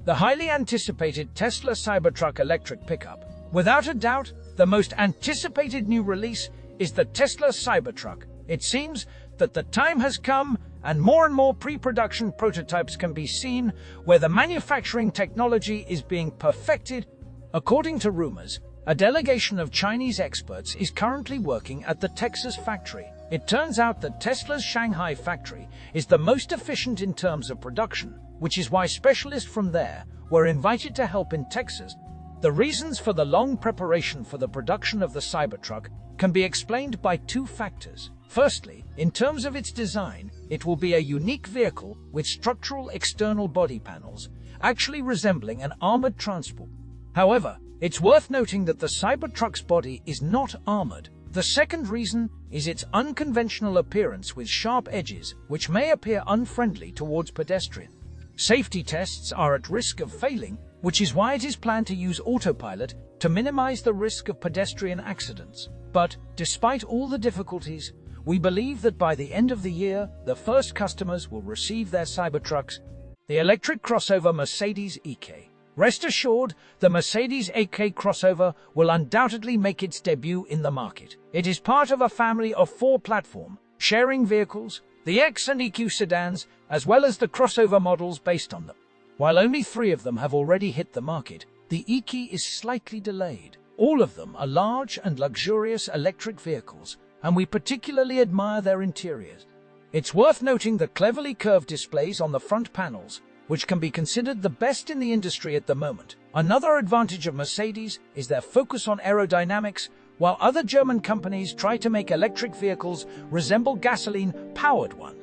The highly anticipated Tesla Cybertruck electric pickup. Without a doubt, the most anticipated new release is the Tesla Cybertruck. It seems that the time has come and more pre-production prototypes can be seen where the manufacturing technology is being perfected. According to rumors, a delegation of Chinese experts is currently working at the Texas factory. It turns out that Tesla's Shanghai factory is the most efficient in terms of production, which is why specialists from there were invited to help in Texas. The reasons for the long preparation for the production of the Cybertruck can be explained by two factors. Firstly, in terms of its design, it will be a unique vehicle with structural external body panels, actually resembling an armored transport. However, it's worth noting that the Cybertruck's body is not armored. The second reason is its unconventional appearance with sharp edges, which may appear unfriendly towards pedestrians. Safety tests are at risk of failing, which is why it is planned to use autopilot to minimize the risk of pedestrian accidents. But, despite all the difficulties, we believe that by the end of the year, the first customers will receive their Cybertrucks, the electric crossover Mercedes EK. Rest assured, the Mercedes EK crossover will undoubtedly make its debut in the market. It is part of a family of 4 platform-sharing vehicles, the X and EQ sedans, as well as the crossover models based on them. While only 3 of them have already hit the market, the EK is slightly delayed. All of them are large and luxurious electric vehicles, and we particularly admire their interiors. It's worth noting the cleverly curved displays on the front panels, which can be considered the best in the industry at the moment. Another advantage of Mercedes is their focus on aerodynamics, while other German companies try to make electric vehicles resemble gasoline-powered ones.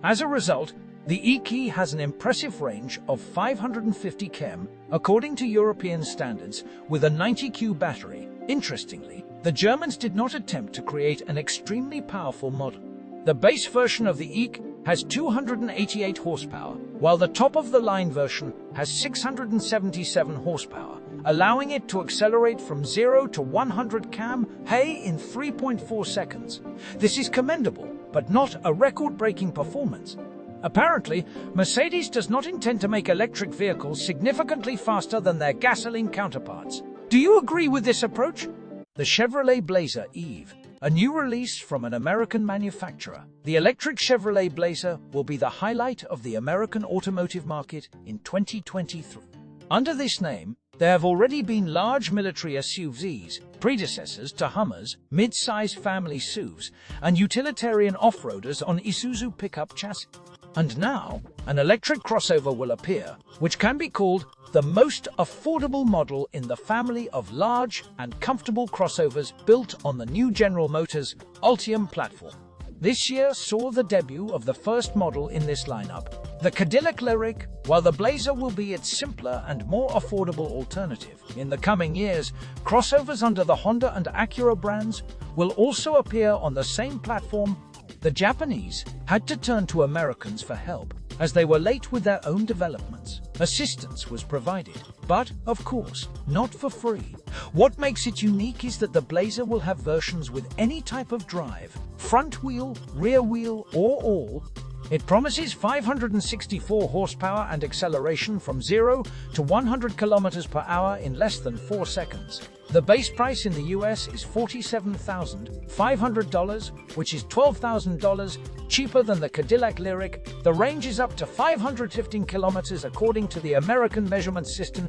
As a result, the EK has an impressive range of 550 km, according to European standards, with a 90Q battery. Interestingly, the Germans did not attempt to create an extremely powerful model. The base version of the EK has 288 horsepower, while the top-of-the-line version has 677 horsepower, allowing it to accelerate from 0 to 100 km/h in 3.4 seconds. This is commendable, but not a record-breaking performance. Apparently, Mercedes does not intend to make electric vehicles significantly faster than their gasoline counterparts. Do you agree with this approach? The Chevrolet Blazer EV, a new release from an American manufacturer. The electric Chevrolet Blazer will be the highlight of the American automotive market in 2023. Under this name, there have already been large military SUVs, predecessors to Hummers, mid-size family SUVs, and utilitarian off-roaders on Isuzu pickup chassis. And now, an electric crossover will appear, which can be called the most affordable model in the family of large and comfortable crossovers built on the new General Motors Ultium platform. This year saw the debut of the first model in this lineup, the Cadillac Lyriq. While the Blazer will be its simpler and more affordable alternative, in the coming years, crossovers under the Honda and Acura brands will also appear on the same platform. The Japanese had to turn to Americans for help, as they were late with their own developments. Assistance was provided, but, of course, not for free. What makes it unique is that the Blazer will have versions with any type of drive, front wheel, rear wheel, or all. It promises 564 horsepower and acceleration from 0 to 100 km per hour in less than 4 seconds. The base price in the US is $47,500, which is $12,000 cheaper than the Cadillac Lyriq. The range is up to 515 kilometers according to the American measurement system.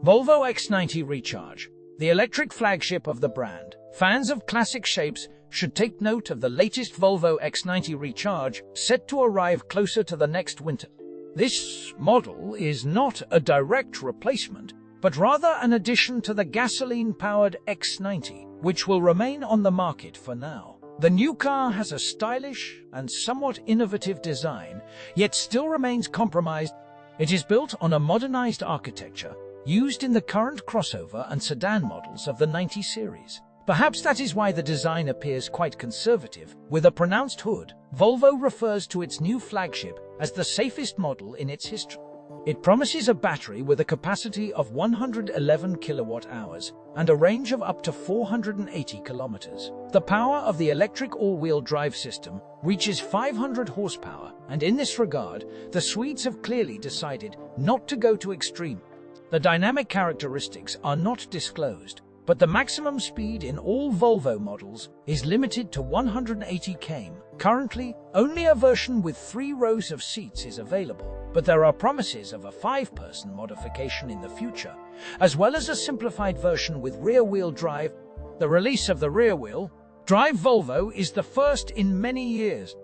Volvo X90 Recharge, the electric flagship of the brand. Fans of classic shapes should take note of the latest Volvo X90 Recharge, set to arrive closer to the next winter. This model is not a direct replacement, but rather an addition to the gasoline-powered X90, which will remain on the market for now. The new car has a stylish and somewhat innovative design, yet still remains compromised. It is built on a modernized architecture used in the current crossover and sedan models of the 90 series. Perhaps that is why the design appears quite conservative, with a pronounced hood. Volvo refers to its new flagship as the safest model in its history. It promises a battery with a capacity of 111 kilowatt-hours and a range of up to 480 kilometers. The power of the electric all-wheel drive system reaches 500 horsepower, and in this regard, the Swedes have clearly decided not to go to extreme. The dynamic characteristics are not disclosed, but the maximum speed in all Volvo models is limited to 180 km. Currently, only a version with 3 rows of seats is available, but there are promises of a 5-person modification in the future, as well as a simplified version with rear-wheel drive. The release of the rear-wheel drive Volvo is the first in many years.